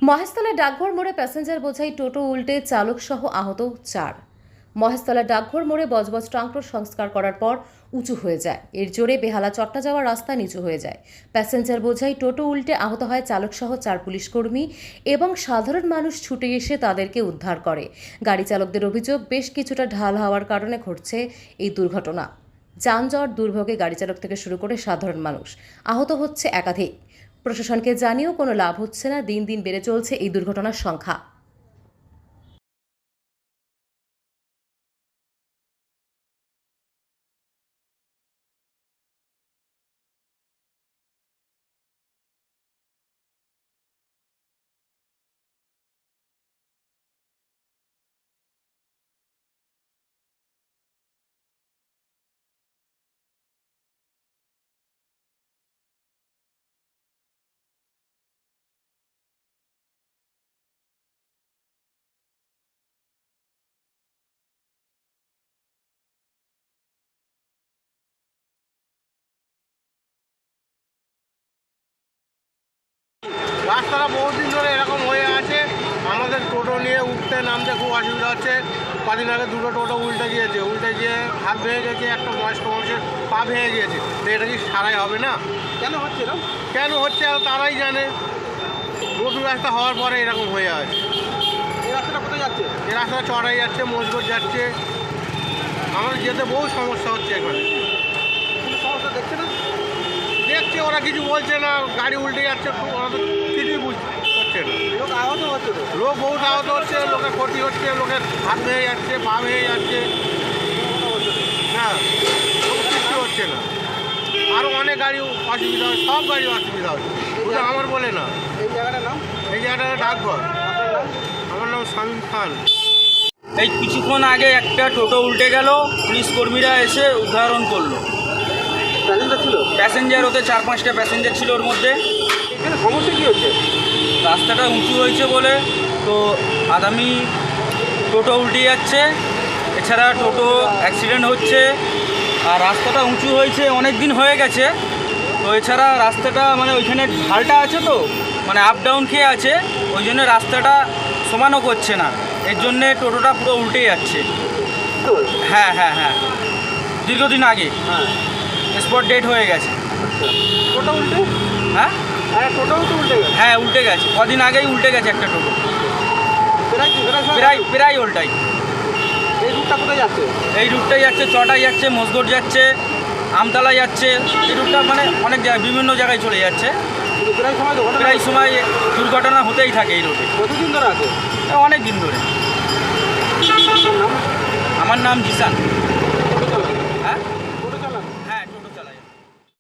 মহেশতলা ডাকঘর মোড়ে প্যাসেঞ্জার বোঝাই টোটো উল্টে চালক সহ আহত 4। মহেশতলা ডাকঘর মোড়ে বজবজ ট্রাঙ্কর সংস্কার করার পর উঁচু হয়ে যায়। এর জোরে বেহালা চট্টা যাওয়ার রাস্তা নিচু হয়ে যায়। প্যাসেঞ্জার বোঝাই টোটো উল্টে আহত হয় চালক সহ 4 পুলিশ কর্মী এবং সাধারণ মানুষ ছুটে এসে তাদেরকে উদ্ধার করে। গাড়ি চালকদের অভিযোগ, বেশ কিছুটা ঢাল হওয়ার কারণে ঘটছে এই দুর্ঘটনা। যানজট দুর্ভোগে গাড়ি চালক থেকে শুরু করে সাধারণ মানুষ আহত হচ্ছে একাধিক। প্রশাসনকে জানিয়েও কোনো লাভ হচ্ছে না। দিন দিন বেড়ে চলছে এই দুর্ঘটনার সংখ্যা। রাস্তাটা বহুদিন ধরে এরকম হয়ে আছে। আমাদের টোটো নিয়ে উঠতে নামতে খুব অসুবিধা হচ্ছে। কদিন আগে দুটো টোটো উল্টে গিয়ে হাত ভেঙে গেছে, একটা বয়স্ক মানুষের পা ভেঙে গিয়েছে। তো এটা কি সারাই হবে না? কেন হচ্ছে না? কেন হচ্ছে আর তারাই জানে। নতুন রাস্তা হওয়ার পরে এরকম হয়ে আছে। এই রাস্তাটা কোথায় যাচ্ছে? এই রাস্তাটা চড়াই যাচ্ছে, মজবুত যাচ্ছে। আমাদের যেতে বহু সমস্যা হচ্ছে এখানে। কোনো সমস্যা দেখছে না? দেখছে, ওরা কিছু বলছে না। গাড়ি উল্টে যাচ্ছে, ওরা তো কিছুই বুঝতে না। লোক আহত হচ্ছে তো। লোক বহুত আহত হচ্ছে, লোকের ক্ষতি হচ্ছে, লোকের হাত ভেঙে যাচ্ছে, পা ভেঙে যাচ্ছে। হ্যাঁ, লোক কিছু হচ্ছে না। আরও অনেক গাড়ি অসুবিধা হয়, সব গাড়ি অসুবিধা হচ্ছে। ওটা আমার বলে না। এই জায়গাটার নাম? এই জায়গাটা ডাকঘর। আপনার নাম? আমার নাম শামীম খান। এই কিছুক্ষণ আগে একটা টোটো উল্টে গেল, পুলিশ কর্মীরা এসে উদ্ধারণ করলো। প্যাসেঞ্জার ছিল? প্যাসেঞ্জার ওতে 4-5টা প্যাসেঞ্জার ছিল ওর মধ্যে। এখানে সমস্যা কী হচ্ছে? রাস্তাটা উঁচু হয়েছে বলে তো আগামী টোটো উল্টে যাচ্ছে, এছাড়া টোটো অ্যাক্সিডেন্ট হচ্ছে। আর রাস্তাটা উঁচু হয়েছে, অনেক দিন হয়ে গেছে। তো এছাড়া রাস্তাটা মানে ওইখানে ঢালটা আছে, তো মানে আপ ডাউন খেয়ে আছে, ওই জন্য রাস্তাটা সমানও করছে না। এর জন্যে টোটোটা পুরো উল্টে যাচ্ছে। হ্যাঁ হ্যাঁ হ্যাঁ, দীর্ঘদিন আগে হ্যাঁ, স্পট ডেট হয়ে গেছে। আচ্ছা। টোটো উল্টে? হ্যাঁ হ্যাঁ, টোটোও তো উল্টে গেছে। হ্যাঁ, উল্টে গেছে, কদিন আগেই উল্টে গেছে একটা টোটো। প্রায় প্রায় উল্টাই। এই রুটটা কোথায় যাচ্ছে? এই রুটটাই যাচ্ছে, চটাই যাচ্ছে, মসগড় যাচ্ছে, আমতলা যাচ্ছে। এই রুটটা মানে অনেক জায়গায়, বিভিন্ন জায়গায় চলে যাচ্ছে। প্রায় সময় প্রায় সময় দুর্ঘটনা হতেই থাকে এই রুটে। কতদিন ধরে আছে? অনেক দিন ধরে। আপনার নাম? আমার নাম জিসান।